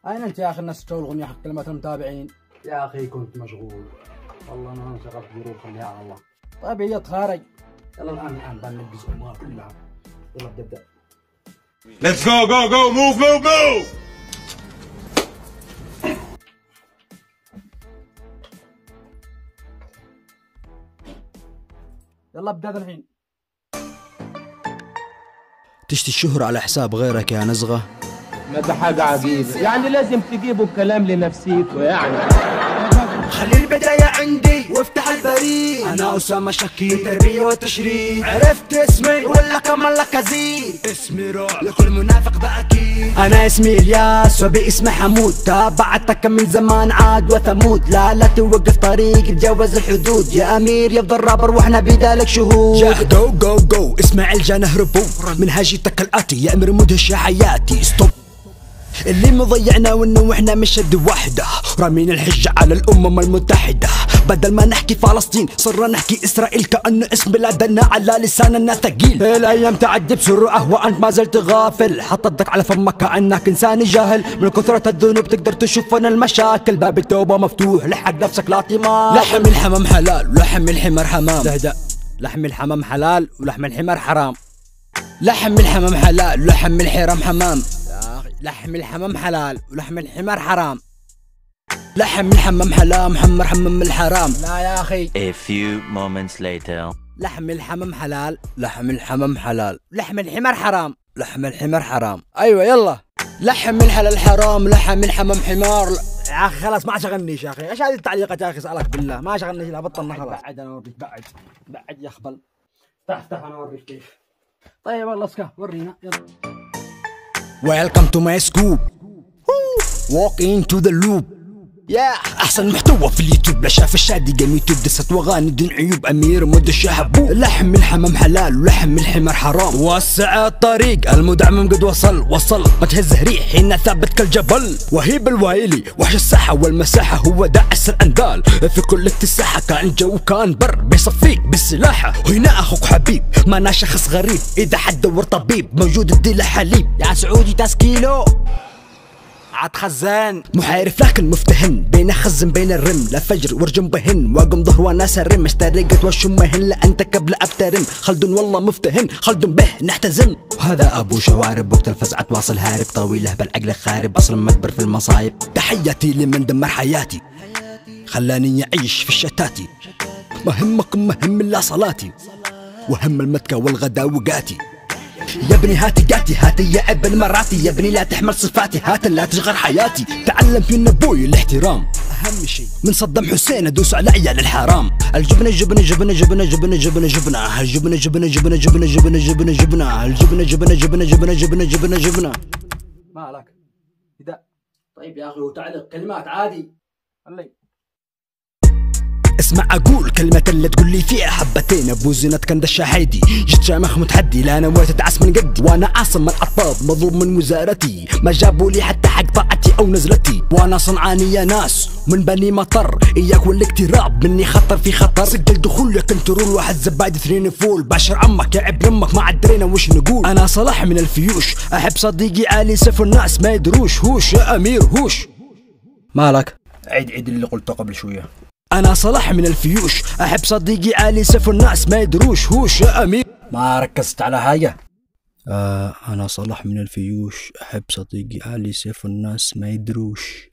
أين أنت يا أخي؟ الناس تشغلهم يا أخي كلمة المتابعين. يا أخي كنت مشغول والله، أنا انشغلت ظروف خليها على الله. طيب هي تخارج. يلا الآن بننجز أمها كلها. يلا ابدأ. Let's go move. يلا ابدأ الحين. تشتي الشهرة على حساب غيرك يا نزغة؟ ما ده حاجة عجيبة، يعني لازم تجيبوا الكلام لنفسيكوا يعني. خلي البداية عندي وافتح البريد. أنا أسامة شكي، تربية وتشريد. عرفت اسمي ولا كمان لك أزيد؟ اسمي روح لكل منافق ده أكيد. أنا اسمي إلياس وباسمي حمود، تابعتك من زمان عاد وثمود. لا توقف طريق تجاوز الحدود، يا أمير يفضل رابر وإحنا بدالك شهود. جاه جو اسمع الجان هربوا، منهاجيتك الآتي يا أمير مدهش يا حياتي. ستوب اللي مضيعنا وانه احنا مش يد واحدة، رامين الحجة على الأمم المتحدة. بدل ما نحكي فلسطين صرنا نحكي إسرائيل، كأنه اسم بلادنا على لساننا ثقيل. الأيام تعدي بسرعة وأنت ما زلت غافل، حط يدك على فمك كأنك إنسان جاهل. من كثرة الذنوب تقدر تشوف أنا المشاكل، باب التوبة مفتوح لحق نفسك لا طماح. لحم الحمام حلال ولحم الحمار حمام. لهدأ، لحم الحمام حلال ولحم الحمار حرام. لحم الحمام حلال ولحم الحرام حمام. لحم الحمام حلال ولحم الحمار حرام. لحم الحمام حلال حمام الحرام. لا يا أخي. A few moments later. لحم الحمام حلال لحم الحمام حلال. لحم الحمار حرام لحم الحمار حرام. أيوة يلا. لحم الحلال حرام لحم الحمام حمار. يا أخي خلاص ما شغلنيش يا أخي، إيش هذه التعليقات يا أخي؟ أسألك بالله ما شغلنيش، لا بطلنا خلاص. بعد أنا أوريك، بعد يا أخبل. افتح أنا أوريك كيف. طيب والله اسكا ورينا يلا. Welcome to my scoop. Walk into the loop. احسن محتوى في اليوتيوب، لا شاف الشادي قام يوتيوب دست واغاني دون عيوب. امير مدش حبوب. لحم الحمام حلال ولحم الحمار حرام. وسع الطريق المدعم قد وصل. ما تهز ريح هنا ثابت كالجبل. وهيب الوايلي وحش الساحة والمساحة، هو داعس الأندال في كل اتساحة. كان جو كان بر بيصفيك بالسلاحة، وهنا أخوك حبيب ما أنا شخص غريب. إذا حد دور طبيب موجود اديله حليب. يا سعودي تسكيلو عاد خزان محارف لكن مفتهن، بين خزن بين الرم. لا فجر ورجم بهن واقم ظهر وانا سرم. اشترقت وشمهن لا انت قبل ابترم. خلدون والله مفتهن خلدون به نحتزم. وهذا ابو شوارب وقت الفزعة واصل هارب. طويله بالعقل خارب اصلا مدبر في المصايب. تحياتي لمن دمر حياتي خلاني اعيش في الشتاتي. مهمكم مهم الا صلاتي وهم المتكة والغدا وقاتي. يا ابني هاتي قاتي هاتي يا ابن مراتي. يا ابني لا تحمل صفاتي هات لا تشغل حياتي. تعلم في ابوي الاحترام اهم شيء. من صدام حسين ادوس على عيال الحرام. الجبنه جبنه جبنه جبنه جبنه جبنه جبنه الجبنه جبنه جبنه جبنه جبنه جبنه جبنه الجبنه جبنه جبنه جبنه جبنه جبنه جبنه. مالك كذا؟ طيب يا اخي وتعلق كلمات عادي. خلي اسمع اقول كلمة اللي تقول لي فيها حبتين. ابو زينت كان دشا حيدي جيت شامخ متحدي. لا انا نويت اتعس من قدي وانا عاصم من العطاب مظلوم من وزارتي. ما جابوا لي حتى حق طاعتي او نزلتي. وانا صنعاني يا ناس من بني مطر. اياك والاقتراب مني خطر في خطر. سجل دخول يا كنترول واحد زبايد اثنين فول. باشر عمك يا ابن امك ما عدرينا وش نقول. انا صلاح من الفيوش احب صديقي علي سيف الناس ما يدروش. هوش يا امير هوش. مالك؟ عيد اللي قلته قبل شويه. أنا صلاح من الفيوش أحب صديقي علي سيف الناس ما يدروش. هوش يا أمير. ما ركزت على حاجة. أنا صلاح من الفيوش أحب صديقي علي سيف الناس ما يدروش.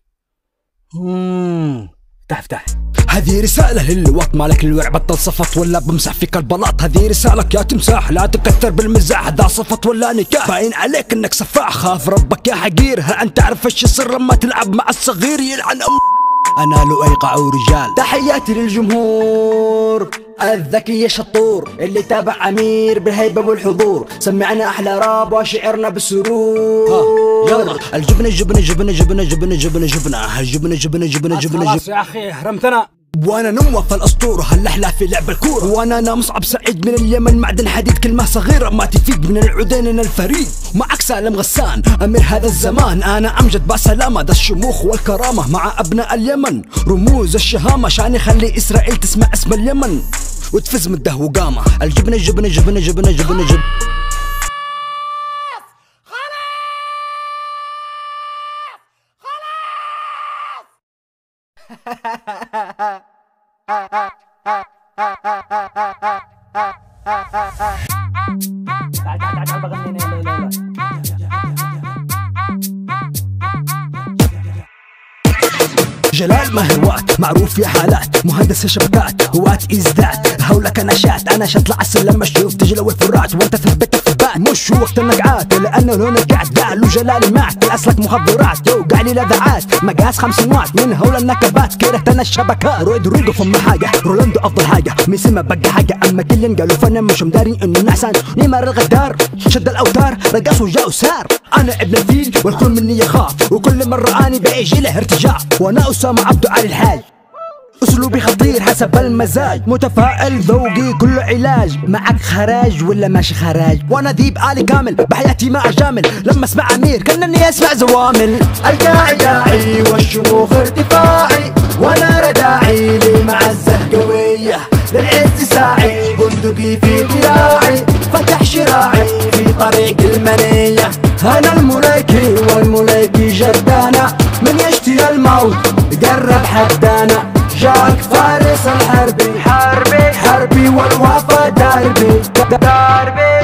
افتح. هذه رسالة للوط مالك الورع بطل صفط ولا بمسح فيك البلاط. هذه رسالك يا تمساح لا تكثر بالمزاح. هذا صفط ولا نكاح باين عليك انك سفاح. خاف ربك يا حقير هل انت تعرف ايش يصير لما تلعب مع الصغير يلعن أنا لؤيقع ورجال. تحياتي للجمهور الذكي الشطور اللي تابع أمير بالهيبة والحضور. سمعنا أحلى راب وشعرنا بالسرور. يلا الجبنة جبنة جبنة جبنة جبنة جبنة جبنة الجبنة جبنة جبنة جبنة. خلاص يا أخي هرمتنا. وانا نواف الاسطوره هاللحله في لعب الكوره. وانا مصعب سعيد من اليمن معدن حديد. كلمه صغيره ما تفيد من العدين انا الفريد. معك سالم غسان امير هذا الزمان. انا امجد بسلامه ذا الشموخ والكرامه. مع ابناء اليمن رموز الشهامه. شان يخلي اسرائيل تسمع اسم اليمن وتفز من الده وقامه. الجبنه جبنه جبنه جبنه جبنه جبنه. تعال بغني. لا جلال مهروات معروف في حالات، مهندس الشبكات هوات ازداد، هولك نشات انا شطلع السلم اشوف تجلو الفرات وانت ثبت الثبات، مش وقت النقعات لانه لو نقعت قالوا جلالي معك اصلك مخدرات، يوقع لي لذعات مقاس 50 واط من هول النكبات، كرهت انا الشبكات، رويدو فم حاجه، رولندو افضل حاجه، ميسي ما بقى حاجه، اما كلن قالوا فنان مش مدارين انه نحسن، نيمار الغدار شد الاوتار رقص وجا وسار، انا ابن الفيل والكل مني يخاف، وكل مره اني بيجي له ارتجاع، وانا اسامه عبدو علي الحاج، اسلوبي خطير حسب المزاج، متفائل ذوقي كله علاج، معك خراج ولا ماشي خراج، وانا ذيب آلي كامل بحياتي ما اجامل، لما اسمع امير كانني اسمع زوامل، القاعي داعي والشموخ ارتفاعي، وانا رداعي لي معزه قويه، للعز ساعي بندقي في ذراعي، فتح شراعي في طريق المنيه، انا المليكي والمليكي جدانا، من يشتي الموت قرب حدانا، جاك فارس الحربي حربي والوفا دربي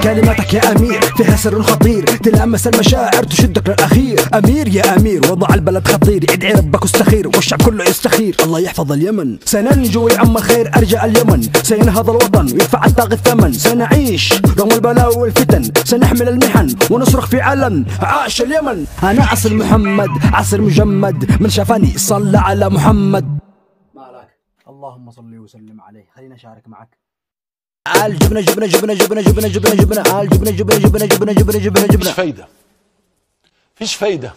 كلماتك يا امير فيها سر خطير، تلامس المشاعر تشدك للاخير، امير يا امير وضع البلد خطير، ادعي ربك واستخير والشعب كله يستخير، الله يحفظ اليمن، سننجو ويعم الخير ارجاء اليمن، سينهض الوطن ويدفع الطاغي الثمن، سنعيش رغم البلاء والفتن، سنحمل المحن ونصرخ في علن عاش اليمن، انا عصر محمد عصر مجمد، من شافني صلى على محمد. اللهم صل وسلم عليه. خلينا اشارك معك. الجبنه جبنه جبنه جبنه جبنه جبنه جبنه الجبنه جبنه جبنه جبنه جبنه جبنه جبنه فيش فايده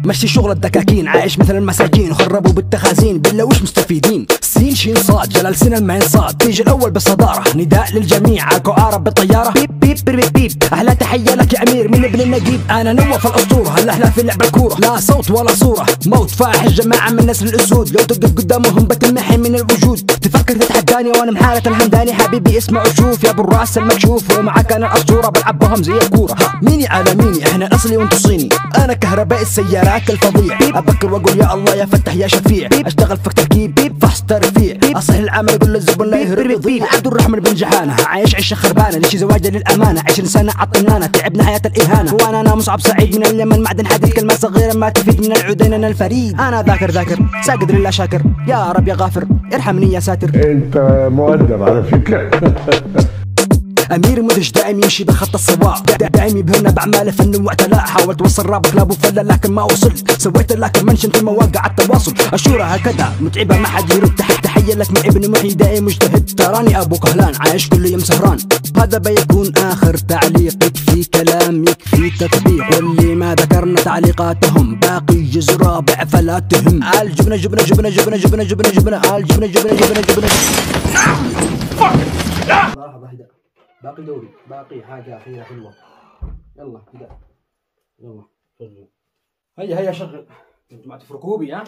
مشي شغل الدكاكين، عايش مثل المساجين وخربوا بالتخازين، بالله وش مستفيدين، سين شين صاد جلال سنن ما ينصاد، تيجي الاول بصداره، نداء للجميع عالكو عرب بالطياره، بيب بيب بيب بيب، احلى تحيه لك يا امير من ابن النجيب، انا نوف الاسطوره هالاحلى في لعب الكوره، لا صوت ولا صوره، موت فاحش جماعه من نسل الاسود، لو تقف قدامهم بتنمحي من الوجود، تفكر تتحداني وانا محاله الهمداني، حبيبي اسمع وشوف يا ابو الراس المكشوف، ومعك انا الاسطوره بلعبهم زي الكوره، ميني على ميني احنا الاصلي وانتو صيني، انا كهرباء السيارات الفظيع، ابكر واقول يا الله يا فتح يا شفيع، اشتغل في تركيب فحص ترفيع، اصلح العمل يقول للزبون لا يهرب يضيع، عبد الرحمن بن جحانه عايش عيشه خربانه، ليش زواجه للامانه 20 سنه عالطنانه، تعبنا حياه الاهانه، وانا مصعب سعيد من اليمن معدن حديد، كلمه صغيره ما تفيد من العودين انا الفريد، انا ذاكر ساقد لله شاكر، يا رب يا غافر ارحمني يا ساتر، انت مؤدب على فكره امير مدهش دائم يمشي بخط الصواب، دائم يبهرنا باعماله فن واعتلاء، حاولت اوصل رابك لابو فله لكن ما وصلت، سويت لكن منشنت مواقع التواصل، الشورى هكذا متعبه ما حد يرد، تحيه لك من ابن محي دائم مجتهد، تراني ابو كهلان عايش كل يوم سهران، هذا بيكون اخر تعليق، يكفي كلام يكفي تطبيق، واللي ما ذكرنا تعليقاتهم باقي جزء رابع فلا تهم، الجبنه جبنه جبنه جبنه جبنه جبنه جبنه الجبنه جبنه جبنه جبنه باقي دوري، باقي حاجة أخيرة حلوة. يلا كده، يلا شغل. هيا شغل. انتوا ما تفركوا بي ها؟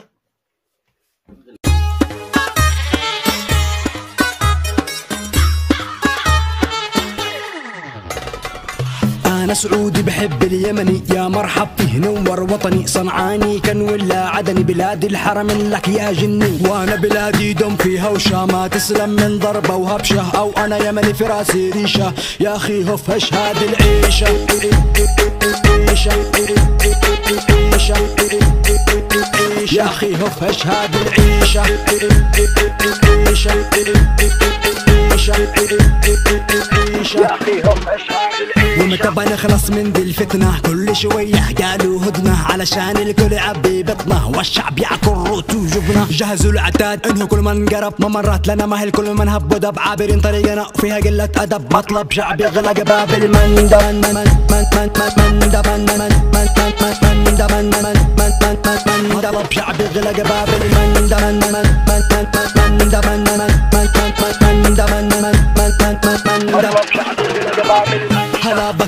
أنا سعودي بحب اليمني، يا مرحب فيه نور وطني، صنعاني كان ولا عدني، بلاد الحرم لك يا جني، وأنا بلادي دم فيها وشا، ما تسلم من ضربة وهبشة، أو أنا يمني في راسي ريشة، يا أخي هف هاد العيشة، يا أخي هف هاد العيشة، يا أخي هف ومتى بنخلص من دي الفتنة، كل شوية قالوا هدنة، علشان الكل يعبي بطنه والشعب ياكل روت وجبنة، جهزوا العتاد انه كل من قرب، ممرات لنا ما هي كل من هب ودب، عابرين طريقنا وفيها قلة ادب، مطلب شعبي غلق باب المندب، مطلب شعبي غلق باب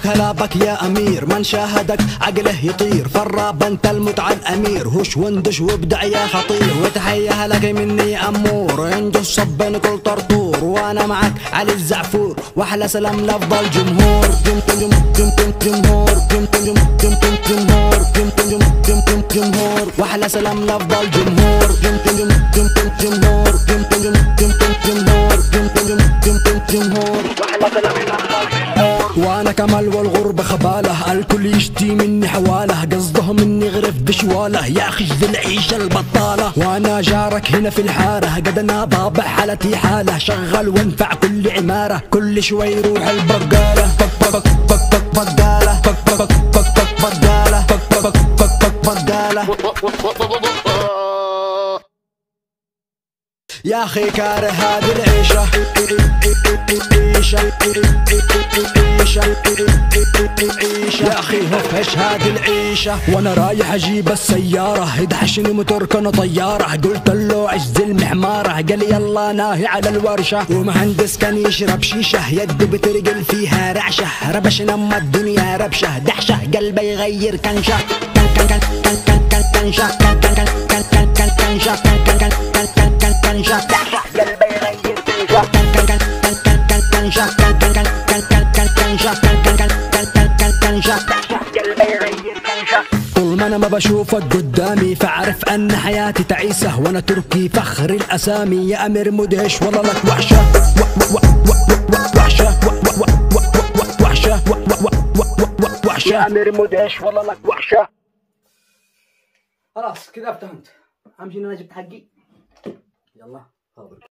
هلا بك يا امير، من شاهدك عقله يطير، فراب انت المتعة الامير، هش وندش وابدع يا خطير، وتحيه لك مني يا امور، انجز صبن كل طرطور، وانا معك علي الزعفور، واحلى سلام لافضل جمهور، جمهور جمهور، واحلى سلام لافضل جمهور، وانا كمال والغربة خبالة، الكل يشتي مني حوالة، قصدهم اني غرف بشوالة، يا اخي ذي العيشة البطالة. وانا جارك هنا في الحارة، قد انا ضابع حالتي حالة، شغل وانفع كل عمارة، كل شوي يروح البقالة. بقالة بقالة بقالة. يا اخي كاره هذه العيشة، يا اخي هفش هذه العيشة. وانا رايح اجيب السيارة، يدحشني موتور كان طيارة، قلت له عجز المحمارة، قال لي يلا ناهي على الورشة. ومهندس كان يشرب شيشة، يده بترجل فيها رعشة، ربش نما الدنيا ربشة، دحشة قلبه يغير كنشة. كنشة كنشة كنشة قلبي يغير كنشة. كنشة كنشة قلبي يغير كنشة. طول ما انا ما بشوفك قدامي فاعرف ان حياتي تعيسة، وانا تركي فخر الاسامي، يا امير مدهش والله لك وحشة. وحشة وحشة وحشة يا امير مدهش والله لك وحشة. خلاص كذا افتهمت، اهم شيء ان انا جبت حقي. يلا حاضر.